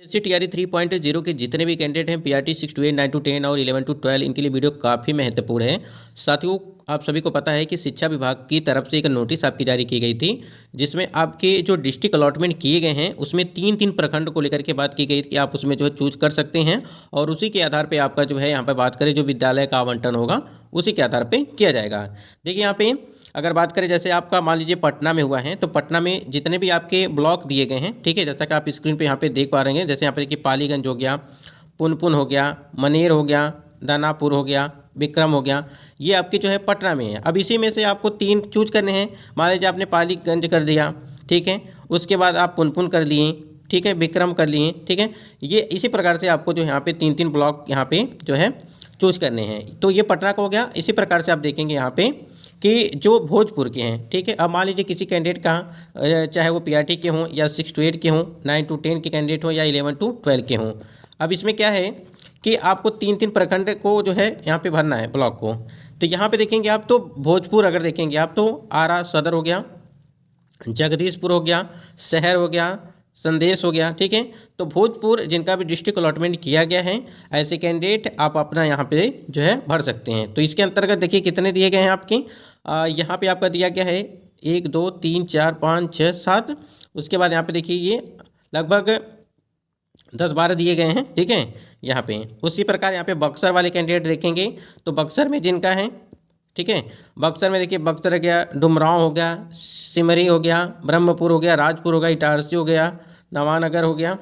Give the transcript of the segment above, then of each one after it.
CTRE 3.0 के जितने भी कैंडिडेट हैं PRT 6 to 8, 9 to 10 और 11 to 12 इनके लिए वीडियो काफ़ी महत्वपूर्ण है। साथियों, आप सभी को पता है कि शिक्षा विभाग की तरफ से एक नोटिस आपकी जारी की गई थी, जिसमें आपके जो डिस्ट्रिक्ट अलॉटमेंट किए गए हैं उसमें तीन तीन प्रखंड को लेकर के बात की गई कि आप उसमें जो है चूज कर सकते हैं और उसी के आधार पर आपका जो है यहाँ पर बात करें जो विद्यालय का आवंटन होगा उसी के आधार पर किया जाएगा। देखिए यहाँ पे अगर बात करें जैसे आपका मान लीजिए पटना में हुआ है तो पटना में जितने भी आपके ब्लॉक दिए गए हैं, ठीक है, जैसा कि आप स्क्रीन पे यहाँ पे देख पा रहे हैं, जैसे यहाँ पे देखिए पालीगंज हो गया, पुनपुन हो गया, मनेर हो गया, दानापुर हो गया, विक्रम हो गया, ये आपके जो है पटना में है। अब इसी में से आपको तीन चूज करने हैं। मान लीजिए आपने पालीगंज कर दिया, ठीक है, उसके बाद आप पुनपुन कर लिए, ठीक है, विक्रम कर लिए, ठीक है, ये इसी प्रकार से आपको जो यहाँ पे तीन तीन ब्लॉक यहाँ पे जो है चूज करने हैं। तो ये पटना का हो गया। इसी प्रकार से आप देखेंगे यहाँ पे कि जो भोजपुर के हैं, ठीक है, अब मान लीजिए किसी कैंडिडेट का चाहे वो PRT के हों या 6 to 8 के हों, 9 to 10 के कैंडिडेट हों या 11 to 12 के हों। अब इसमें क्या है कि आपको तीन तीन प्रखंड को जो है यहाँ पे भरना है ब्लॉक को। तो यहाँ पे देखेंगे आप तो भोजपुर अगर देखेंगे आप तो आरा सदर हो गया, जगदीशपुर हो गया, शहर हो गया, संदेश हो गया, ठीक है। तो भोजपुर जिनका भी डिस्ट्रिक्ट अलॉटमेंट किया गया है ऐसे कैंडिडेट आप अपना यहाँ पे जो है भर सकते हैं। तो इसके अंतर्गत देखिए कितने दिए गए हैं आपके यहाँ पे आपका दिया गया है 1 2 3 4 5 6 7। उसके बाद यहाँ पे देखिए ये लगभग 10-12 दिए गए हैं, ठीक है, यहाँ पे। उसी प्रकार यहाँ पे बक्सर वाले कैंडिडेट देखेंगे तो बक्सर में जिनका है, ठीक है, बक्सर में देखिए बक्सर हो गया, डुमरांव हो गया, सिमरी हो गया, ब्रह्मपुर हो गया, राजपुर हो गया, इटारसी हो गया, नवानगर हो गया।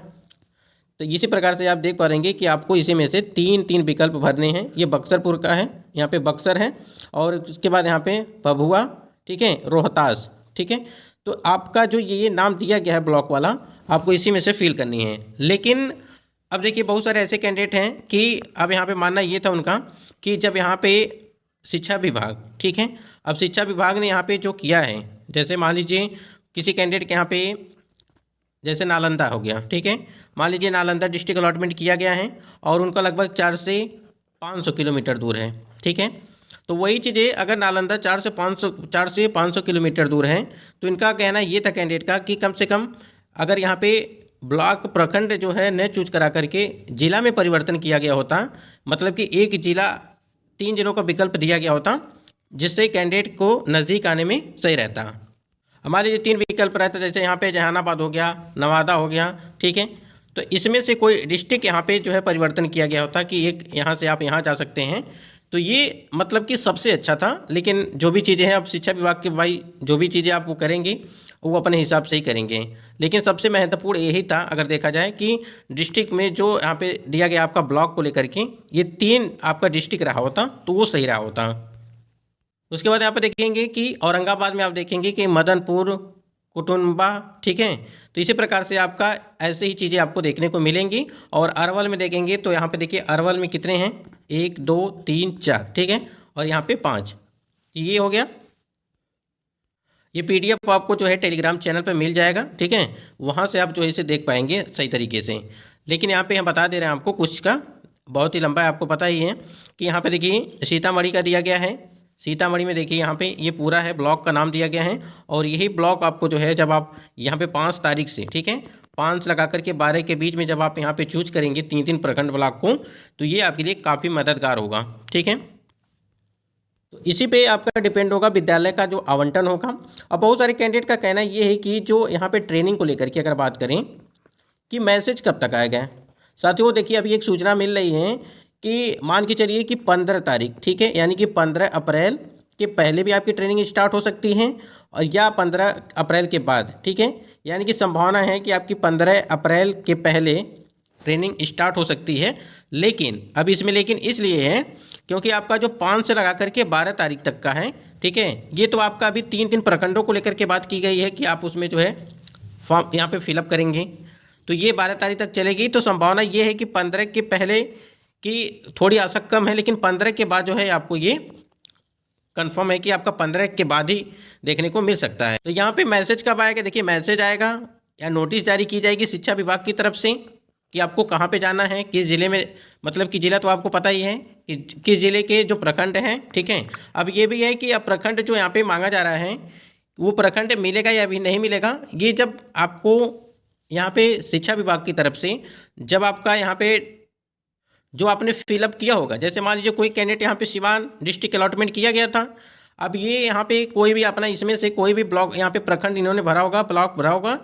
तो इसी प्रकार से आप देख पा रहेंगे कि आपको इसी में से तीन तीन विकल्प भरने हैं। ये बक्सरपुर का है, यहाँ पे बक्सर है, और उसके बाद यहाँ पे भभुआ, ठीक है, रोहतास, ठीक है। तो आपका जो ये नाम दिया गया है ब्लॉक वाला आपको इसी में से फिल करनी है। लेकिन अब देखिए बहुत सारे ऐसे कैंडिडेट हैं कि अब यहाँ पे मानना ये था उनका कि जब यहाँ पे शिक्षा विभाग, ठीक है, अब शिक्षा विभाग ने यहाँ पे जो किया है, जैसे मान लीजिए किसी कैंडिडेट के यहाँ पे जैसे नालंदा हो गया, ठीक है, मान लीजिए नालंदा डिस्ट्रिक्ट अलॉटमेंट किया गया है और उनका लगभग 4 से 500 किलोमीटर दूर है, ठीक है। तो वही चीज़ें अगर नालंदा 4 से 500 किलोमीटर दूर है तो इनका कहना ये था कैंडिडेट का कि कम से कम अगर यहाँ पे ब्लॉक प्रखंड जो है न चूज करा करके जिला में परिवर्तन किया गया होता, मतलब कि एक जिला 3 जिलों का विकल्प दिया गया होता जिससे कैंडिडेट को नज़दीक आने में सही रहता। हमारे ये तीन विकल्प रहते, जैसे यहाँ पे जहानाबाद हो गया, नवादा हो गया, ठीक है, तो इसमें से कोई डिस्ट्रिक्ट यहाँ पे जो है परिवर्तन किया गया होता कि एक यहाँ से आप यहाँ जा सकते हैं। तो ये मतलब कि सबसे अच्छा था। लेकिन जो भी चीज़ें हैं अब शिक्षा विभाग के भाई जो भी चीज़ें आप वो करेंगे वो अपने हिसाब से ही करेंगे। लेकिन सबसे महत्वपूर्ण यही था अगर देखा जाए कि डिस्ट्रिक्ट में जो यहाँ पे दिया गया आपका ब्लॉक को लेकर के ये तीन आपका डिस्ट्रिक्ट रहा होता तो वो सही रहा होता। उसके बाद यहाँ पे देखेंगे कि औरंगाबाद में आप देखेंगे कि मदनपुर, कुटुम्बा, ठीक है। तो इसी प्रकार से आपका ऐसे ही चीज़ें आपको देखने को मिलेंगी। और अरवल में देखेंगे तो यहाँ पे देखिए अरवल में कितने हैं, 1 2 3 4, ठीक है, और यहाँ पे 5। ये हो गया। ये PDF आपको जो है टेलीग्राम चैनल पर मिल जाएगा, ठीक है, वहाँ से आप जो है इसे देख पाएंगे सही तरीके से। लेकिन यहाँ पे हम बता दे रहे हैं आपको कुछ का बहुत ही लंबा है, आपको पता ही है कि यहाँ पे देखिए सीतामढ़ी का दिया गया है। सीतामढ़ी में देखिए यहाँ पे ये पूरा है ब्लॉक का नाम दिया गया है और यही ब्लॉक आपको जो है जब आप यहाँ पे 5 तारीख से, ठीक है, 5 लगा करके 12 के बीच में जब आप यहाँ पे चूज करेंगे तीन तीन प्रखंड ब्लॉक को तो ये आपके लिए काफ़ी मददगार होगा, ठीक है। तो इसी पे आपका डिपेंड होगा विद्यालय का जो आवंटन होगा। अब बहुत सारे कैंडिडेट का कहना ये है कि जो यहाँ पे ट्रेनिंग को लेकर के अगर बात करें कि मैसेज कब तक आएगा। साथियों देखिए अभी एक सूचना मिल रही है कि मान के चलिए कि 15 तारीख, ठीक है, यानी कि 15 अप्रैल के पहले भी आपकी ट्रेनिंग स्टार्ट हो सकती है और या 15 अप्रैल के बाद, ठीक है, यानी कि संभावना है कि आपकी 15 अप्रैल के पहले ट्रेनिंग स्टार्ट हो सकती है। लेकिन अब इसमें लेकिन इसलिए है क्योंकि आपका जो 5 से लगा करके 12 तारीख तक का है, ठीक है, ये तो आपका अभी तीन तीन प्रखंडों को लेकर के बात की गई है कि आप उसमें जो है फॉर्म यहाँ पे फिलअप करेंगे तो ये 12 तारीख तक चलेगी। तो संभावना ये है कि 15 के पहले की थोड़ी आशा कम है, लेकिन 15 के बाद जो है आपको ये कंफर्म है कि आपका 15 के बाद ही देखने को मिल सकता है। तो यहाँ पे मैसेज कब आएगा, देखिए मैसेज आएगा या नोटिस जारी की जाएगी शिक्षा विभाग की तरफ से कि आपको कहाँ पे जाना है, किस ज़िले में, मतलब कि ज़िला तो आपको पता ही है कि किस ज़िले के जो प्रखंड हैं, ठीक है। अब ये भी है कि अब प्रखंड जो यहाँ पे मांगा जा रहा है वो प्रखंड मिलेगा या अभी नहीं मिलेगा, ये जब आपको यहाँ पे शिक्षा विभाग की तरफ से जब आपका यहाँ पे जो आपने फिलअप किया होगा, जैसे मान लीजिए कोई कैंडिडेट यहाँ पे सिवान डिस्ट्रिक्ट अलॉटमेंट किया गया था, अब ये यहाँ पे कोई भी अपना इसमें से कोई भी ब्लॉक यहाँ पे प्रखंड इन्होंने भरा होगा, ब्लॉक भरा होगा,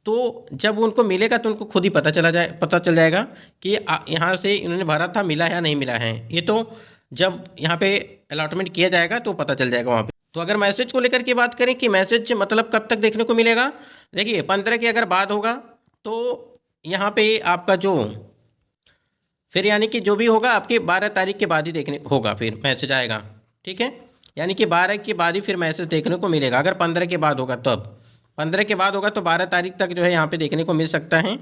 तो जब उनको मिलेगा तो उनको खुद ही पता चल जाएगा कि यहाँ से इन्होंने भरा था, मिला है या नहीं मिला है। ये तो जब यहाँ पे अलॉटमेंट किया जाएगा तो पता चल जाएगा वहाँ पे। तो अगर मैसेज को लेकर के बात करें कि मैसेज मतलब कब तक देखने को मिलेगा, देखिए 15 के अगर बाद होगा तो यहाँ पे आपका जो फिर यानी कि जो भी होगा आपके 12 तारीख के बाद ही देखने होगा, फिर मैसेज आएगा, ठीक है। यानी कि 12 के बाद ही फिर मैसेज देखने को मिलेगा। अगर 15 के बाद होगा तो अब 15 के बाद होगा तो 12 तारीख तक जो है यहाँ पे देखने को मिल सकता है।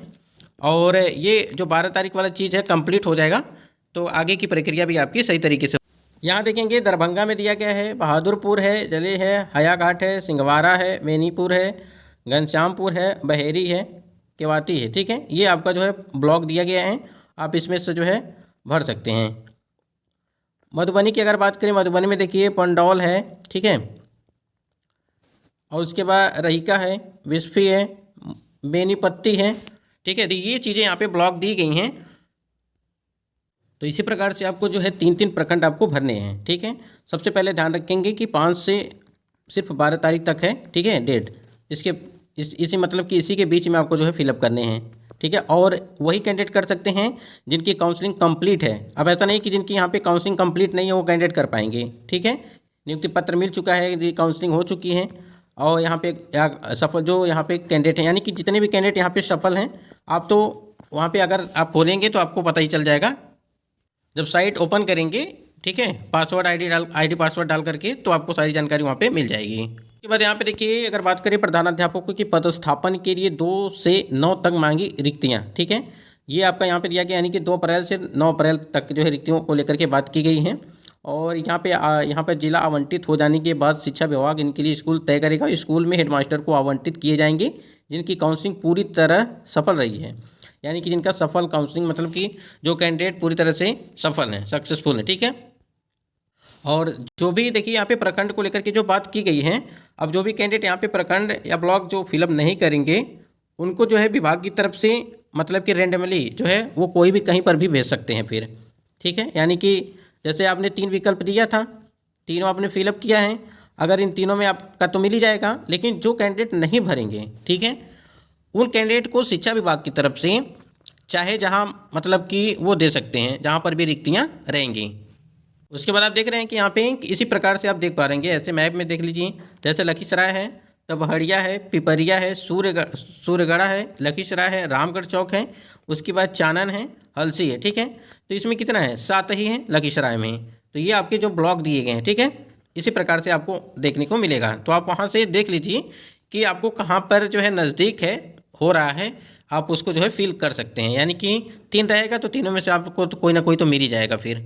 और ये जो 12 तारीख वाला चीज़ है कंप्लीट हो जाएगा तो आगे की प्रक्रिया भी आपकी सही तरीके से। यहाँ देखेंगे दरभंगा में दिया गया है, बहादुरपुर है, जले है, हयाघाट है, सिंगवारा है, बेनीपुर है, घनश्यामपुर है, बहेरी है, केवाटी है, ठीक है। ये आपका जो है ब्लॉक दिया गया है, आप इसमें से जो है भर सकते हैं। मधुबनी की अगर बात करें, मधुबनी में देखिए पंडौल है, ठीक है, और उसके बाद रहीका है, विस्फी है, बेनीपत्ती है, ठीक है। तो ये चीज़ें यहाँ पे ब्लॉक दी गई हैं। तो इसी प्रकार से आपको जो है 3-3 प्रखंड आपको भरने हैं, ठीक है। सबसे पहले ध्यान रखेंगे कि 5 से सिर्फ 12 तारीख तक है, ठीक है, डेट। इसी मतलब कि इसी के बीच में आपको जो है फिलअप करने हैं, ठीक है। और वही कैंडिडेट कर सकते हैं जिनकी काउंसलिंग कंप्लीट है। अब ऐसा नहीं कि जिनकी यहाँ पे काउंसलिंग कंप्लीट नहीं है वो कैंडिडेट कर पाएंगे, ठीक है। नियुक्ति पत्र मिल चुका है, काउंसलिंग हो चुकी है और यहाँ पे सफल जो यहाँ पे कैंडिडेट हैं, यानी कि जितने भी कैंडिडेट यहाँ पे सफल हैं, आप तो वहाँ पे अगर आप खोलेंगे तो आपको पता ही चल जाएगा जब साइट ओपन करेंगे, ठीक है। पासवर्ड आईडी पासवर्ड डाल करके तो आपको सारी जानकारी वहाँ पे मिल जाएगी। उसके बाद यहाँ पे देखिए अगर बात करें प्रधानाध्यापकों की पदस्थापन के लिए 2 से 9 तक मांगी रिक्तियाँ, ठीक है। ये आपका यहाँ पे दिया गया, यानी कि 2 अप्रैल से 9 अप्रैल तक जो है रिक्तियों को लेकर के बात की गई है। और यहाँ पे जिला आवंटित हो जाने के बाद शिक्षा विभाग इनके लिए स्कूल तय करेगा। स्कूल में हेडमास्टर को आवंटित किए जाएंगे जिनकी काउंसलिंग पूरी तरह सफल रही है, यानी कि जिनका सफल काउंसलिंग मतलब कि जो कैंडिडेट पूरी तरह से सफल हैं, सक्सेसफुल हैं, ठीक है। और जो भी देखिए यहाँ पे प्रखंड को लेकर के जो बात की गई है, अब जो भी कैंडिडेट यहाँ पे प्रखंड या ब्लॉक जो फिलअप नहीं करेंगे उनको जो है विभाग की तरफ से मतलब कि रेंडमली जो है वो कोई भी कहीं पर भी भेज सकते हैं फिर, ठीक है। यानी कि जैसे आपने 3 विकल्प दिया था, तीनों आपने फिलअप किया है, अगर इन तीनों में आपका तो मिल ही जाएगा। लेकिन जो कैंडिडेट नहीं भरेंगे, ठीक है, उन कैंडिडेट को शिक्षा विभाग की तरफ से चाहे जहां मतलब कि वो दे सकते हैं जहां पर भी रिक्तियां रहेंगी। उसके बाद आप देख रहे हैं कि यहाँ पे इसी प्रकार से आप देख पा रहेंगे, ऐसे मैप में देख लीजिए, जैसे लखीसराय है, तब हड़िया है, पिपरिया है, सूर्यगढ़ा है, लखीसराय है, रामगढ़ चौक है, उसके बाद चानन है, हलसी है, ठीक है। तो इसमें कितना है, 7 ही है लखीसराय में। तो ये आपके जो ब्लॉक दिए गए हैं, ठीक है, इसी प्रकार से आपको देखने को मिलेगा। तो आप वहाँ से देख लीजिए कि आपको कहाँ पर जो है नज़दीक है हो रहा है, आप उसको जो है फिल कर सकते हैं। यानी कि 3 रहेगा तो तीनों में से आपको तो कोई ना कोई तो मिल ही जाएगा फिर।